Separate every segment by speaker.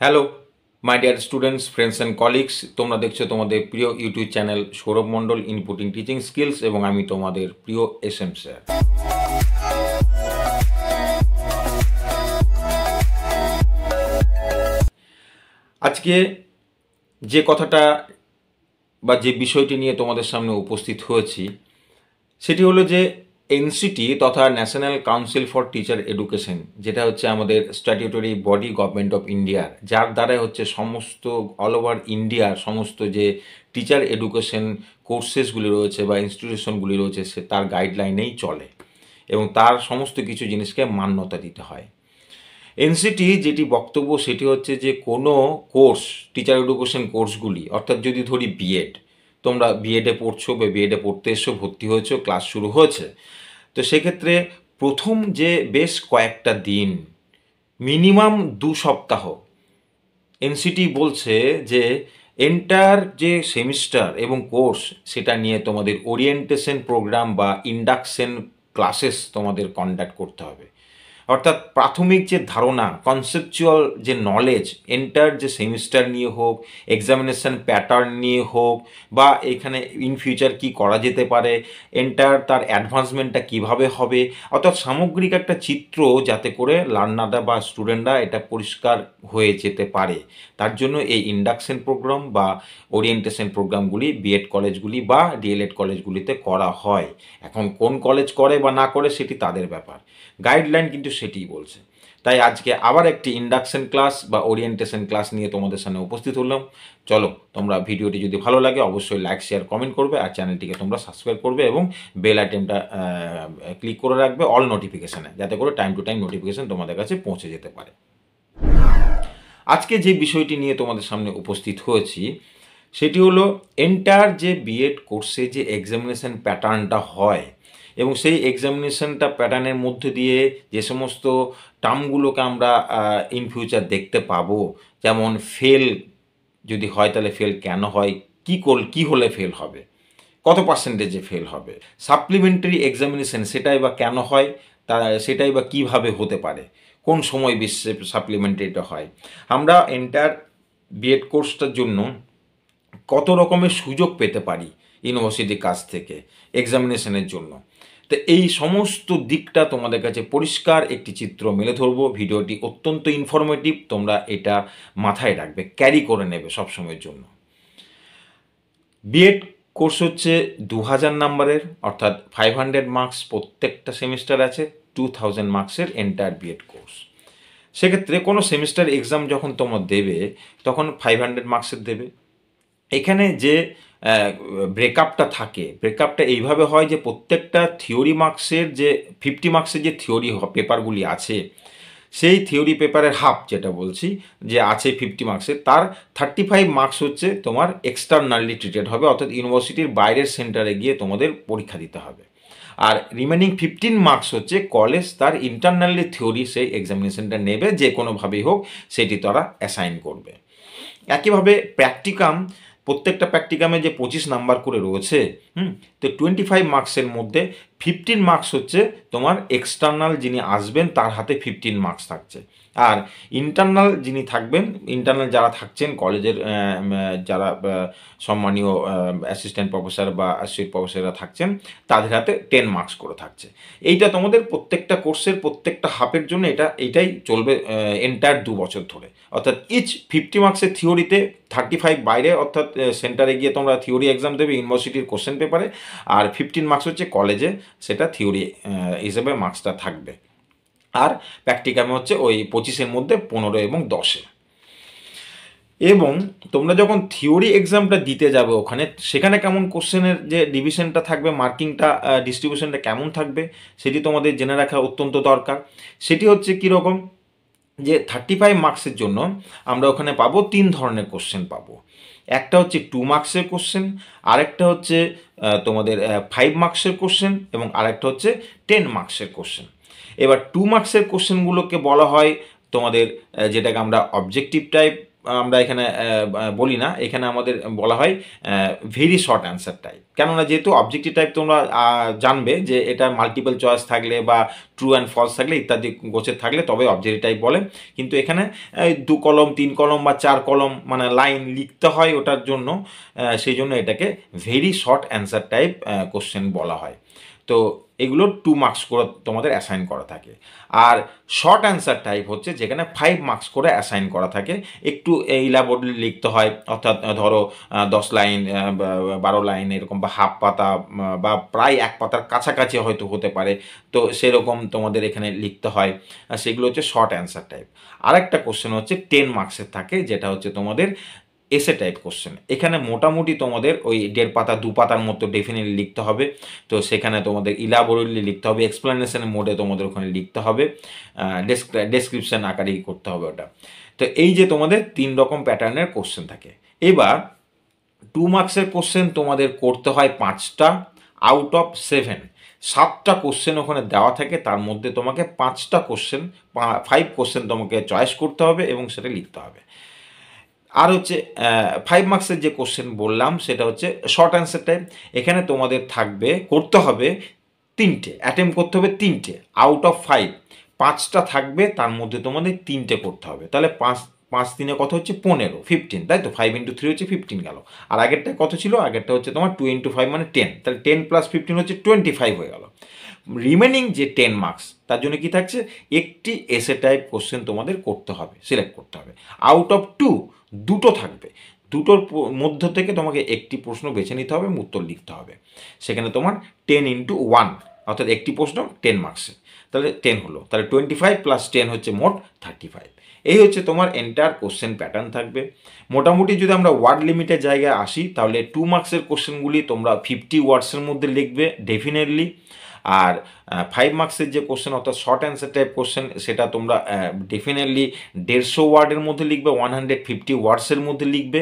Speaker 1: Hello my dear students, friends and colleagues. তোমরা দেখছো তোমাদের প্রিয় ইউটিউব চ্যানেল সৌরভ মণ্ডল ইনপুটিং টিচিং স্কিলস, এবং আমি তোমাদের প্রিয় এস এম স্যার। আজকে যে কথাটা বা যে বিষয়টি নিয়ে তোমাদের সামনে উপস্থিত হয়েছি সেটি হলো যে এনসিটি তথা national council for teacher education, যেটা হচ্ছে আমাদের স্ট্যাটিউটরি বডি গভর্নমেন্ট অফ ইন্ডিয়ার, যার দ্বারাই হচ্ছে সমস্ত অল ওভার ইন্ডিয়ার সমস্ত যে টিচার এডুকেশন কোর্সেসগুলি রয়েছে বা ইনস্টিটিউশনগুলি রয়েছে সে তার গাইডলাইনেই চলে এবং তার সমস্ত কিছু জিনিসকে মান্যতা দিতে হয়। এনসিটি যেটি বক্তব্য সেটি হচ্ছে যে কোনো কোর্স, টিচার এডুকেশন কোর্সগুলি, অর্থাৎ যদি ধরি বিএড, তোমরা বিএডে পড়ছো বা বিএডে পড়তে এসো, ভর্তি হয়েছো, ক্লাস শুরু হয়েছে, তো সেক্ষেত্রে প্রথম যে বেশ কয়েকটা দিন, মিনিমাম 2 সপ্তাহ, এনসিটি বলছে যে এন্টার যে সেমিস্টার এবং কোর্স সেটা নিয়ে তোমাদের ওরিয়েন্টেশন প্রোগ্রাম বা ইন্ডাকশন ক্লাসেস তোমাদের কন্ডাক্ট করতে হবে। অর্থাৎ প্রাথমিক যে ধারণা, কনসেপচুয়াল যে নলেজ, এন্টার যে সেমিস্টার নিয়ে হোক, এক্সামিনেশন প্যাটার্ন নিয়ে হোক, বা এখানে ইন ফিউচার কী করা যেতে পারে, এন্টার তার অ্যাডভান্সমেন্টটা কিভাবে হবে, অর্থাৎ সামগ্রিক একটা চিত্র যাতে করে লার্নাররা বা স্টুডেন্টরা এটা পরিষ্কার হয়ে যেতে পারে, তার জন্য এই ইন্ডাকশন প্রোগ্রাম বা ওরিয়েন্টেশন প্রোগ্রামগুলি বিএড কলেজগুলি বা ডিএলএড কলেজগুলিতে করা হয়। এখন কোন কলেজ করে বা না করে সেটি তাদের ব্যাপার, গাইডলাইন কিন্তু সেটিই বলছে। তাই আজকে আবার একটি ইন্ডাকশন ক্লাস বা ওরিয়েন্টেশন ক্লাস নিয়ে তোমাদের সামনে উপস্থিত হলাম। চলো, তোমরা ভিডিওটি যদি ভালো লাগে অবশ্যই লাইক শেয়ার কমেন্ট করবে, আর চ্যানেলটিকে তোমরা সাবস্ক্রাইব করবে এবং বেল আইটেমটা ক্লিক করে রাখবে অল নোটিফিকেশানে, যাতে করে টাইম টু টাইম নোটিফিকেশান তোমাদের কাছে পৌঁছে যেতে পারে। আজকে যে বিষয়টি নিয়ে তোমাদের সামনে উপস্থিত হয়েছি সেটি হলো এন্টার যে বিএড কোর্সে যে এক্সামিনেশন প্যাটার্নটা হয় এবং সেই এক্সামিনেশনটা প্যাটার্নের মধ্যে দিয়ে যে সমস্ত টার্মগুলোকে আমরা ইন ফিউচার দেখতে পাবো, যেমন ফেল যদি হয় তাহলে ফেল কেন হয়, কী হলে ফেল হবে, কত পার্সেন্টেজে ফেল হবে, সাপ্লিমেন্টারি এক্সামিনেশন সেটাই বা কেন হয়, তা সেটাই বা কীভাবে হতে পারে, কোন সময় বিশ্বে সাপ্লিমেন্টারিটা হয়, আমরা এন্টার বিএড কোর্সটার জন্য কত রকমের সুযোগ পেতে পারি ইউনিভার্সিটির কাছ থেকে এক্সামিনেশনের জন্য। তো এই সমস্ত দিকটা তোমাদের কাছে পরিষ্কার একটি চিত্র মেলে ধরবো। ভিডিওটি অত্যন্ত ইনফরমেটিভ, তোমরা এটা মাথায় রাখবে, ক্যারি করে নেবে সবসময়ের জন্য। বিএড কোর্স হচ্ছে 2000 নাম্বারের, অর্থাৎ 500 মার্কস প্রত্যেকটা সেমিস্টার আছে, 2000 মার্কসের এন্টায়ার বিএড কোর্স। সেক্ষেত্রে কোনো সেমিস্টার এক্সাম যখন তোমরা দেবে তখন 500 মার্কসের দেবে। এখানে যে ব্রেকআপটা থাকে, ব্রেকআপটা এইভাবে হয় যে প্রত্যেকটা থিওরি মার্কসের যে 50 মার্কসের যে থিওরি পেপারগুলি আছে, সেই থিওরি পেপারের হাফ যেটা বলছি যে আছে 50 মার্কসের, তার 35 মার্কস হচ্ছে তোমার এক্সটার্নালি ট্রিটেড হবে, অর্থাৎ ইউনিভার্সিটির বাইরের সেন্টারে গিয়ে তোমাদের পরীক্ষা দিতে হবে। আর রিমেনিং 15 মার্কস হচ্ছে কলেজ তার ইন্টারনালি থিওরি সেই এক্সামিনেশনটা নেবে, যে কোনোভাবেই হোক সেটি তারা অ্যাসাইন করবে। একইভাবে প্র্যাকটিকাম, প্রত্যেকটা প্র্যাকটিকামে যে 25 নাম্বার করে রয়েছে, তো 25 মার্কসের মধ্যে 15 মার্কস হচ্ছে তোমার এক্সটার্নাল যিনি আসবেন তার হাতে 15 মার্কস থাকছে, আর ইন্টারনাল যিনি থাকবেন, ইন্টারনাল যারা থাকছেন কলেজের যারা সম্মানীয় অ্যাসিস্ট্যান্ট প্রফেসর বা অ্যাসোসিয়েট প্রফেসররা থাকছেন, তাদের হাতে 10 মার্কস করে থাকছে। এইটা তোমাদের প্রত্যেকটা কোর্সের প্রত্যেকটা হাফের জন্য এইটাই চলবে এন্টায়ার 2 বছর ধরে। অর্থাৎ ইচ 50 মার্কসের থিওরিতে 35 বাইরে, অর্থাৎ সেন্টারে গিয়ে তোমরা থিওরি এক্সাম দেবে ইউনিভার্সিটির কোশ্চেন পেপারে, আর 15 মার্কস হচ্ছে কলেজে সেটা থিওরি হিসেবে মার্কসটা থাকবে। আর প্র্যাকটিকামে হচ্ছে ওই 25-এর মধ্যে 15 এবং 10-এ। এবং তোমরা যখন থিওরি এক্সামটা দিতে যাবে ওখানে, সেখানে কেমন কোশ্চেনের যে ডিভিশনটা থাকবে, মার্কিংটা ডিস্ট্রিবিউশনটা কেমন থাকবে সেটি তোমাদের জেনে রাখা অত্যন্ত দরকার। সেটি হচ্ছে কীরকম, যে 35 মার্কসের জন্য আমরা ওখানে পাবো 3 ধরনের কোশ্চেন পাবো। একটা হচ্ছে 2 মার্কসের কোশ্চেন, আরেকটা হচ্ছে তোমাদের 5 মার্কসের কোশ্চেন, এবং আরেকটা হচ্ছে 10 মার্কসের কোশ্চেন। এবার 2 মার্কসের কোশ্চেনগুলোকে বলা হয় তোমাদের যেটাকে আমরা অবজেক্টিভ টাইপ আমরা এখানে বলি না, এখানে আমাদের বলা হয় ভেরি শর্ট অ্যান্সার টাইপ। কেননা যেহেতু অবজেক্টিভ টাইপ তোমরা জানবে যে এটা মাল্টিপল চয়েস থাকলে বা ট্রু অ্যান্ড ফলস থাকলে ইত্যাদি গোছের থাকলে তবে অবজেক্টিভ টাইপ বলে। কিন্তু এখানে 2 কলম 3 কলম বা 4 কলম মানে লাইন লিখতে হয় ওটার জন্য, সেই জন্য এটাকে very short answer type question বলা হয়। তো এগুলো 2 মার্কস করে তোমাদের অ্যাসাইন করা থাকে। আর শর্ট অ্যান্সার টাইপ হচ্ছে যেখানে 5 মার্কস করে অ্যাসাইন করা থাকে, একটু ইলাবোরেটলি লিখতে হয়, অর্থাৎ ধরো 10 লাইন 12 লাইন এরকম, বা হাফ পাতা বা প্রায় 1 পাতার কাছাকাছি হয়তো হতে পারে, তো সেরকম তোমাদের এখানে লিখতে হয়। সেগুলো হচ্ছে শর্ট অ্যান্সার টাইপ। আরেকটা কোশ্চেন হচ্ছে 10 মার্কসের থাকে, যেটা হচ্ছে তোমাদের এসে টাইপ কোশ্চেন। এখানে মোটামুটি তোমাদের ওই 1.5 পাতা 2 পাতার মতো ডেফিনেটলি লিখতে হবে। তো সেখানে তোমাদের ইলাবোরেটলি লিখতে হবে, এক্সপ্লেনেশনের মোডে তোমাদের ওখানে লিখতে হবে, ডেসক্রিপশন আকারেই করতে হবে ওটা। তো এই যে তোমাদের 3 রকম প্যাটার্নের কোশ্চেন থাকে। এবার 2 মার্কসের কোশ্চেন তোমাদের করতে হয় 5টা আউট অফ 7। 7টা কোশ্চেন ওখানে দেওয়া থাকে, তার মধ্যে তোমাকে 5টা কোশ্চেন 5 কোশ্চেন তোমাকে চয়েস করতে হবে এবং সেটা লিখতে হবে। আর হচ্ছে 5 মার্কসের যে কোশ্চেন বললাম সেটা হচ্ছে শর্ট অ্যান্সার টাইপ। এখানে তোমাদের থাকবে, করতে হবে 3টে, অ্যাটেম্প করতে হবে 3টে আউট অফ 5। 5টা থাকবে, তার মধ্যে তোমাদের 3টে করতে হবে। তাহলে 5 5 3 কত হচ্ছে 15 তাই তো। 5 × 3 হচ্ছে 15 গেল। আর আগেরটা কত ছিল, আগেরটা হচ্ছে তোমার 2 × 5 মানে 10, তাহলে 10 + 15 হচ্ছে 25 হয়ে গেল। রিমেনিং যে 10 মার্কস, তার জন্য কি থাকছে, একটি এসে টাইপ কোশ্চেন তোমাদের করতে হবে, সিলেক্ট করতে হবে। আউট অফ 2 দুটো থাকবে, দুটোর মধ্য থেকে তোমাকে একটি প্রশ্ন বেছে নিতে হবে, উত্তর লিখতে হবে। সেখানে তোমার 10 × 1, অর্থাৎ একটি প্রশ্ন 10 মার্কসে, তাহলে 10 হলো, তাহলে 25 + 10 হচ্ছে মোট 35। এই হচ্ছে তোমার এন্টার কোশ্চেন প্যাটার্ন থাকবে। মোটামুটি যদি আমরা ওয়ার্ড লিমিটের জায়গায় আসি, তাহলে 2 মার্কসের কোশ্চেনগুলি তোমরা 50 ওয়ার্ডসের মধ্যে লিখবে ডেফিনেটলি। আর 5 মার্কসের যে কোশ্চেন অর্থাৎ শর্ট অ্যান্সার টাইপ কোশ্চেন, সেটা তোমরা ডেফিনেটলি 150 ওয়ার্ডের মধ্যে লিখবে, 150 ওয়ার্ডসের মধ্যে লিখবে।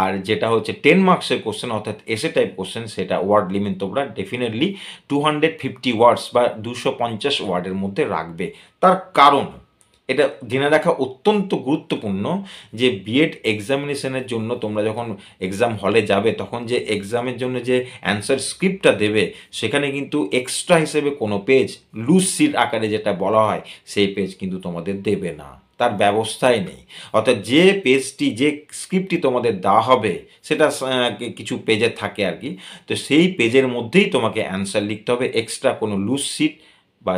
Speaker 1: আর যেটা হচ্ছে 10 মার্কসের কোশ্চেন অর্থাৎ এসে টাইপ কোশ্চেন, সেটা ওয়ার্ড লিমিট তোমরা ডেফিনেটলি 250 ওয়ার্ডস বা 250 ওয়ার্ডের মধ্যে রাখবে। তার কারণ এটা জেনে রাখা অত্যন্ত গুরুত্বপূর্ণ যে বিএড এক্সামিনেশনের জন্য তোমরা যখন এক্সাম হলে যাবে, তখন যে এক্সামের জন্য যে অ্যান্সার স্ক্রিপ্টটা দেবে, সেখানে কিন্তু এক্সট্রা হিসেবে কোনো পেজ, লুজ সিট আকারে যেটা বলা হয়, সেই পেজ কিন্তু তোমাদের দেবে না, তার ব্যবস্থাই নেই। অর্থাৎ যে পেজটি, যে স্ক্রিপ্টটি তোমাদের দেওয়া হবে, সেটা কিছু পেজে থাকে আর কি, তো সেই পেজের মধ্যেই তোমাকে অ্যান্সার লিখতে হবে, এক্সট্রা কোনো লুজ সিট বা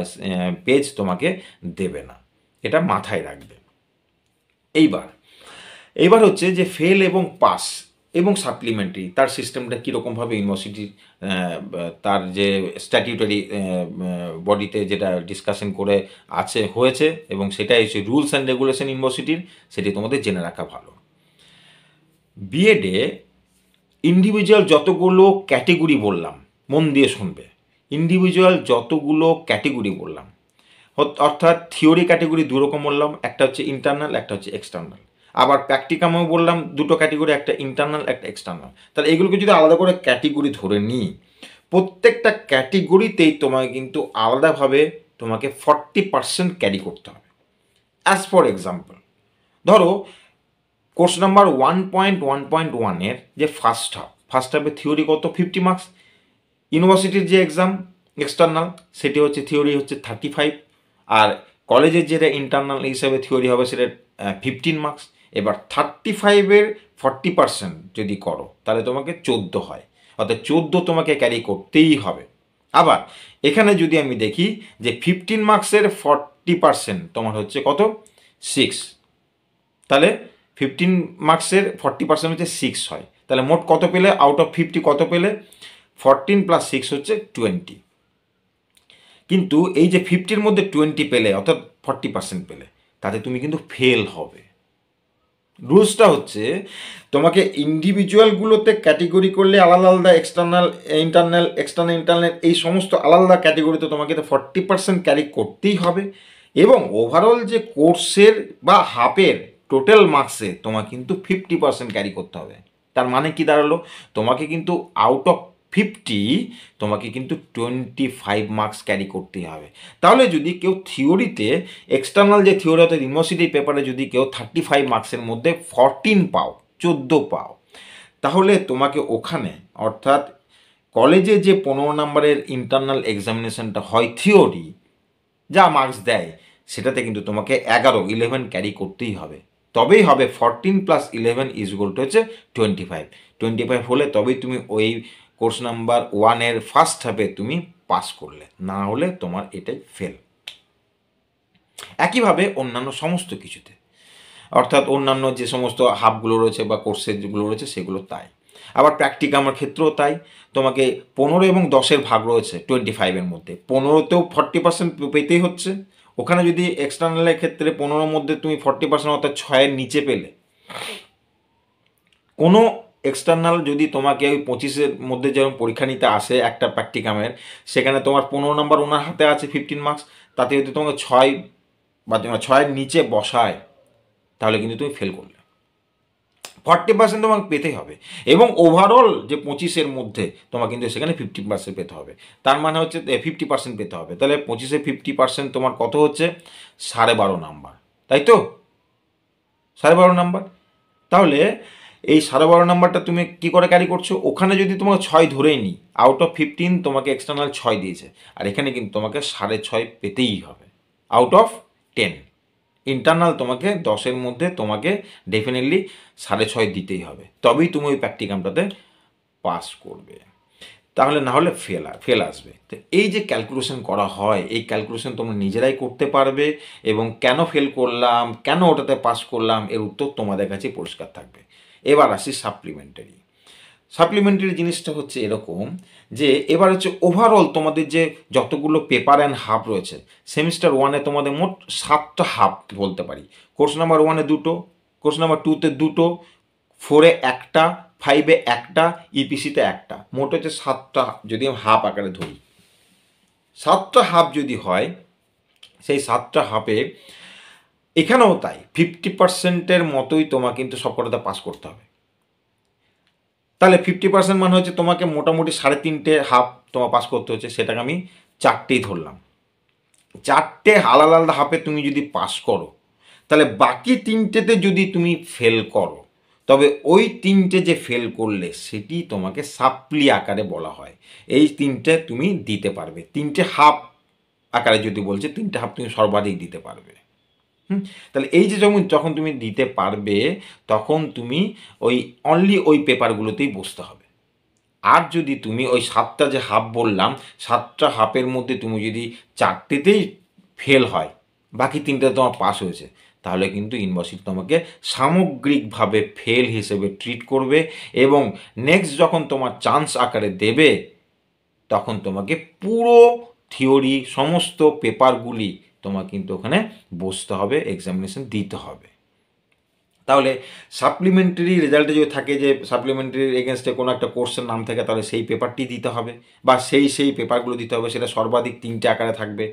Speaker 1: পেজ তোমাকে দেবে না, এটা মাথায় রাখবে। এইবার হচ্ছে যে ফেল এবং পাস এবং সাপ্লিমেন্টারি, তার সিস্টেমটা কীরকমভাবে ইউনিভার্সিটির তার যে স্ট্যাটিউটারি বডিতে যেটা ডিসকাশন করে হয়েছে, এবং সেটাই হচ্ছে রুলস অ্যান্ড রেগুলেশন ইউনিভার্সিটির, সেটি তোমাদের জেনে রাখা ভালো। বিএডে ইন্ডিভিজুয়াল যতগুলো ক্যাটেগরি বললাম, মন দিয়ে শুনবে, ইন্ডিভিজুয়াল যতগুলো ক্যাটেগরি বললাম, অর্থাৎ থিওরি ক্যাটেগরি 2 রকম বললাম, একটা হচ্ছে ইন্টারনাল, একটা হচ্ছে এক্সটার্নাল। আবার প্র্যাকটিকামেও বললাম 2টো ক্যাটেগরি, একটা ইন্টারনাল, একটা এক্সটার্নাল। তাহলে এগুলোকে যদি আলাদা করে ক্যাটেগরি ধরে নিই, প্রত্যেকটা ক্যাটেগরিতেই তোমাকে কিন্তু আলাদাভাবে তোমাকে 40% ক্যারি করতে হবে। অ্যাজ ফর এক্সাম্পল, ধরো কোর্স নাম্বার 1.1.1 যে ফার্স্ট হাফে থিওরি কত 50 মার্কস, ইউনিভার্সিটির যে এক্সাম এক্সটার্নাল, সেটি হচ্ছে থিওরি হচ্ছে 35, আর কলেজের যেটা ইন্টারনাল হিসাবে থিওরি হবে সেটা 15 মার্কস। এবার 35-এর 40% যদি করো, তাহলে তোমাকে 14 হয়, অর্থাৎ 14 তোমাকে ক্যারি করতেই হবে। আবার এখানে যদি আমি দেখি যে 15 মার্কসের 40% তোমার হচ্ছে কত 6, তাহলে 15 মার্কসের 40% হচ্ছে 6 হয়, তাহলে মোট কত পেলে, আউট অফ 50 কত পেলে, 14 + 6 হচ্ছে 20। কিন্তু এই যে 50-র মধ্যে 20 পেলে, অর্থাৎ 40% পেলে, তাতে তুমি কিন্তু ফেল হবে। রুলসটা হচ্ছে তোমাকে ইন্ডিভিজুয়ালগুলোতে ক্যাটেগরি করলে আলাদা আলাদা, এক্সটার্নাল ইন্টারনাল এই সমস্ত আলাদা ক্যাটেগরিতে তোমাকে তো 40% ক্যারি করতেই হবে, এবং ওভারঅল যে কোর্সের বা হাফের টোটাল মার্কসে তোমাকে কিন্তু 50% ক্যারি করতে হবে। তার মানে কি দাঁড়ালো, তোমাকে কিন্তু আউট অফ 50 তোমাকে কিন্তু 25 মার্কস ক্যারি করতেই হবে। তাহলে যদি কেউ থিওরিতে এক্সটার্নাল যে থিওরি অর্থাৎ ইউনিভার্সিটি পেপারে যদি কেউ 35 মার্কসের মধ্যে 14 পাও, 14 পাও, তাহলে তোমাকে ওখানে অর্থাৎ কলেজে যে 15 নম্বরের ইন্টারনাল এক্সামিনেশনটা হয় থিওরি যা মার্কস দেয়, সেটাতে কিন্তু তোমাকে 11 ক্যারি করতেই হবে। তবেই হবে 14 + 11 = হচ্ছে 25। 25 হলে তবেই তুমি ওই কোর্স নাম্বার 1-এর ফার্স্ট হাফে তুমি পাস করলে, না হলে তোমার এটাই ফেল। একইভাবে অন্যান্য সমস্ত কিছুতে, অর্থাৎ অন্যান্য যে সমস্ত হাবগুলো রয়েছে বা কোর্সের যেগুলো রয়েছে সেগুলো তাই। আবার প্র্যাকটিকামের ক্ষেত্রেও তাই। তোমাকে 15 এবং 10-এর ভাগ রয়েছে 25-এর মধ্যে, 15তেও 40% পেতেই হচ্ছে। ওখানে যদি এক্সটার্নালের ক্ষেত্রে 15-এর মধ্যে তুমি 40% অর্থাৎ 6-এর নিচে পেলে, কোনো এক্সটার্নাল যদি তোমাকে ওই 25-এর মধ্যে যেমন পরীক্ষা নিতে আসে একটা প্র্যাকটিকামের, সেখানে তোমার 15 নম্বর ওনার হাতে আছে 15 মার্কস, তাতে যদি তোমাকে 6 বা 6-এর নিচে বসায়, তাহলে কিন্তু তুমি ফেল করলে। 40% তোমাকে পেতেই হবে, এবং ওভারঅল যে 25-এর মধ্যে তোমার কিন্তু সেখানে 50% পেতে হবে। তার মানে হচ্ছে 50% পেতে হবে। তাহলে 25-এ 50% তোমার কত হচ্ছে? 12.5 নাম্বার, তাই তো? 12.5 নাম্বার। তাহলে এই 12.5 নাম্বারটা তুমি কি করে ক্যারি করছো? ওখানে যদি তোমাকে 6 ধরেই নিই, আউট অফ 15 তোমাকে এক্সটার্নাল 6 দিয়েছে, আর এখানে কিন্তু তোমাকে 6.5 পেতেই হবে আউট অফ 10। ইন্টারনাল তোমাকে 10-এর মধ্যে তোমাকে ডেফিনেটলি 6.5 দিতেই হবে, তবেই তুমি ওই প্র্যাকটিকামটাতে পাস করবে। তাহলে না হলে ফেল আসবে। তো এই যে ক্যালকুলেশন করা হয়, এই ক্যালকুলেশন তোমরা নিজেরাই করতে পারবে, এবং কেন ফেল করলাম, কেন ওটাতে পাস করলাম, এর উত্তর তোমাদের কাছে পরিষ্কার থাকবে। এবার আসি সাপ্লিমেন্টারি। সাপ্লিমেন্টারি জিনিসটা হচ্ছে এরকম যে এবার হচ্ছে ওভারঅল তোমাদের যে যতগুলো পেপার অ্যান্ড হাফ রয়েছে, সেমিস্টার 1-এ তোমাদের মোট 7টা হাফ বলতে পারি। কোর্স নাম্বার 1-এ 2টো, কোর্স নাম্বার 2-তে 2টো, 4-এ 1টা, 5-এ 1টা, ইপিসিতে 1টা, মোট হচ্ছে 7টা যদি আমি হাফ আকারে ধরি। 7টা হাফ যদি হয়, সেই 7টা হাফে এখানেও তাই 50%-এর মতোই তোমাকে কিন্তু সবকটাতে পাস করতে হবে। তাহলে 50% মানে হচ্ছে তোমাকে মোটামুটি 3.5 হাফ তোমার পাস করতে হচ্ছে, সেটাকে আমি 4টেই ধরলাম। 4টে আলাদা আলাদা হাফে তুমি যদি পাস করো, তাহলে বাকি 3টেতে যদি তুমি ফেল করো, তবে ওই 3টে যে ফেল করলে সেটি তোমাকে সাপ্লি আকারে বলা হয়। এই 3টে তুমি দিতে পারবে। 3টে হাফ আকারে যদি বলছে, 3টে হাফ তুমি সর্বাধিক দিতে পারবে। তাহলে এই যে যখন তুমি দিতে পারবে, তখন তুমি ওই অনলি ওই পেপারগুলোতেই বসতে হবে। আর যদি তুমি ওই 7টা যে হাফ বললাম, 7টা হাফের মধ্যে তুমি যদি 4টেতেই ফেল হয়, বাকি 3টা তোমার পাস হয়েছে, তাহলে কিন্তু ইউনিভার্সিটি তোমাকে সামগ্রিকভাবে ফেল হিসেবে ট্রিট করবে, এবং নেক্সট যখন তোমার চান্স আকারে দেবে, তখন তোমাকে পুরো থিওরি সমস্ত পেপারগুলি তোমার কিন্তু ওখানে বসতে হবে, এক্সামিনেশন দিতে হবে। তাহলে সাপ্লিমেন্টারি রেজাল্টে যদি থাকে যে সাপ্লিমেন্টারির এগেনস্টে কোনো একটা কোর্সের নাম থাকে, তাহলে সেই পেপারটি দিতে হবে, বা সেই পেপারগুলো দিতে হবে। সেটা সর্বাধিক 3টে আকারে থাকবে।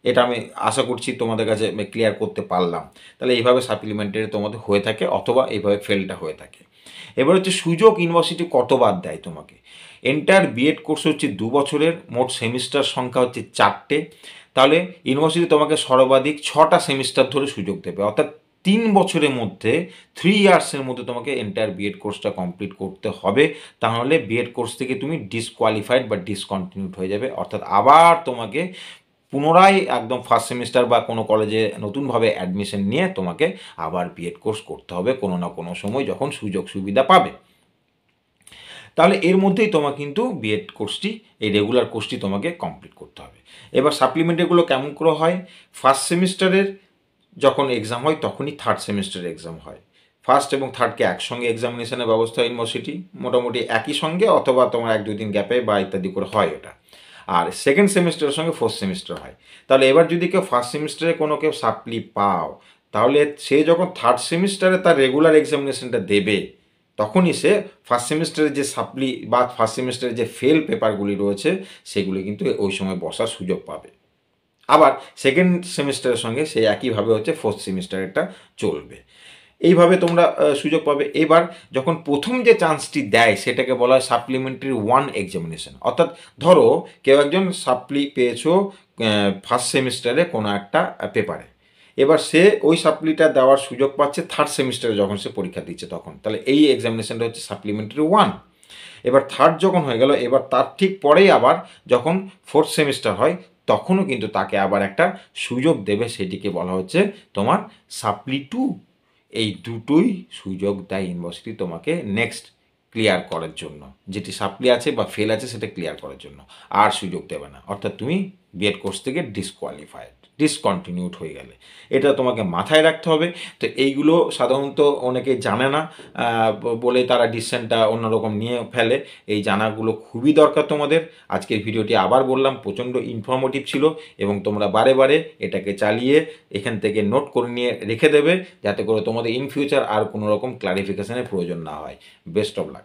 Speaker 1: এটা আমি আশা করছি তোমাদের কাছে ক্লিয়ার করতে পারলাম। তাহলে এইভাবে সাপ্লিমেন্টারি তোমাদের হয়ে থাকে, অথবা এইভাবে ফেলটা হয়ে থাকে। এবার হচ্ছে সুযোগ ইউনিভার্সিটি কতবার দেয় তোমাকে। এন্টায়ার বিএড কোর্স হচ্ছে 2 বছরের, মোট সেমিস্টার সংখ্যা হচ্ছে 4টে। তাহলে ইউনিভার্সিটি তোমাকে সর্বাধিক 6টা সেমিস্টার ধরে সুযোগ দেবে, অর্থাৎ 3 বছরের মধ্যে 3 ইয়ার্সের মধ্যে তোমাকে এন্টায়ার বিএড কোর্সটা কমপ্লিট করতে হবে। তাহলে বিএড কোর্স থেকে তুমি ডিসকোয়ালিফাইড বা ডিসকন্টিনিউড হয়ে যাবে, অর্থাৎ আবার তোমাকে পুনরায় একদম ফার্স্ট সেমিস্টার বা কোনো কলেজে নতুনভাবে অ্যাডমিশন নিয়ে তোমাকে আবার বিএড কোর্স করতে হবে কোনো না কোনো সময়, যখন সুযোগ সুবিধা পাবে। তাহলে এর মধ্যেই তোমার কিন্তু বিএড কোর্সটি, এই রেগুলার কোর্সটি তোমাকে কমপ্লিট করতে হবে। এবার সাপ্লিমেন্টারিগুলো কেমন করে হয়? ফার্স্ট সেমিস্টারের যখন এক্সাম হয়, তখনই থার্ড সেমিস্টারের এক্সাম হয়। ফার্স্ট এবং থার্ডকে একসঙ্গে এক্সামিনেশনের ব্যবস্থা ইউনিভার্সিটি মোটামুটি একই সঙ্গে, অথবা তোমার 1-2 দিন গ্যাপে বা ইত্যাদি করে হয় ওটা। আর সেকেন্ড সেমিস্টারের সঙ্গে ফোর্থ সেমিস্টার হয়। তাহলে এবার যদি কেউ ফার্স্ট সেমিস্টারে কোনো কেউ সাপ্লি পাও, তাহলে সে যখন থার্ড সেমিস্টারে তার রেগুলার এক্সামিনেশনটা দেবে, তখনই সে ফার্স্ট সেমিস্টারের যে সাপ্লি বা ফার্স্ট সেমিস্টারের যে ফেল পেপারগুলি রয়েছে, সেগুলি কিন্তু ওই সময় বসার সুযোগ পাবে। আবার সেকেন্ড সেমিস্টারের সঙ্গে সে একইভাবে হচ্ছে ফোর্থ সেমিস্টারেরটা চলবে। এইভাবে তোমরা সুযোগ পাবে। এবার যখন প্রথম যে চান্সটি দেয় সেটাকে বলা হয় সাপ্লিমেন্টারি 1 এক্সামিনেশন। অর্থাৎ ধরো কেউ একজন সাপ্লি পেয়েছো ফার্স্ট সেমিস্টারে কোনো একটা পেপারে, এবার সে ওই সাপ্লিটা দেওয়ার সুযোগ পাচ্ছে থার্ড সেমিস্টারে যখন সে পরীক্ষা দিচ্ছে তখন, তাহলে এই এক্সামিনেশনটা হচ্ছে সাপ্লিমেন্টারি 1। এবার থার্ড যখন হয়ে গেল, এবার তার ঠিক পরেই আবার যখন ফোর্থ সেমিস্টার হয় তখনও কিন্তু তাকে আবার একটা সুযোগ দেবে, সেটিকে বলা হচ্ছে তোমার সাপ্লি 2। এই দুটোই সুযোগ দেয় ইউনিভার্সিটি তোমাকে নেক্সট ক্লিয়ার করার জন্য, যেটি সাপ্লি আছে বা ফেল আছে সেটা ক্লিয়ার করার জন্য, আর সুযোগ দেবে না। অর্থাৎ তুমি বিএড কোর্স থেকে ডিসকন্টিনিউড হয়ে গেলে, এটা তোমাকে মাথায় রাখতে হবে। তো এইগুলো সাধারণত অনেকে জানে না বলে তারা ডিসিশনটা অন্যরকম নিয়ে ফেলে। এই জানাগুলো খুবই দরকার তোমাদের। আজকের ভিডিওটি আবার বললাম প্রচণ্ড ইনফরমেটিভ ছিল, এবং তোমরা বারে বারে এটাকে চালিয়ে এখান থেকে নোট করে নিয়ে রেখে দেবে, যাতে করে তোমাদের ইন ফিউচার আর কোনো রকম ক্লারিফিকেশনের প্রয়োজন না হয়। Best of luck.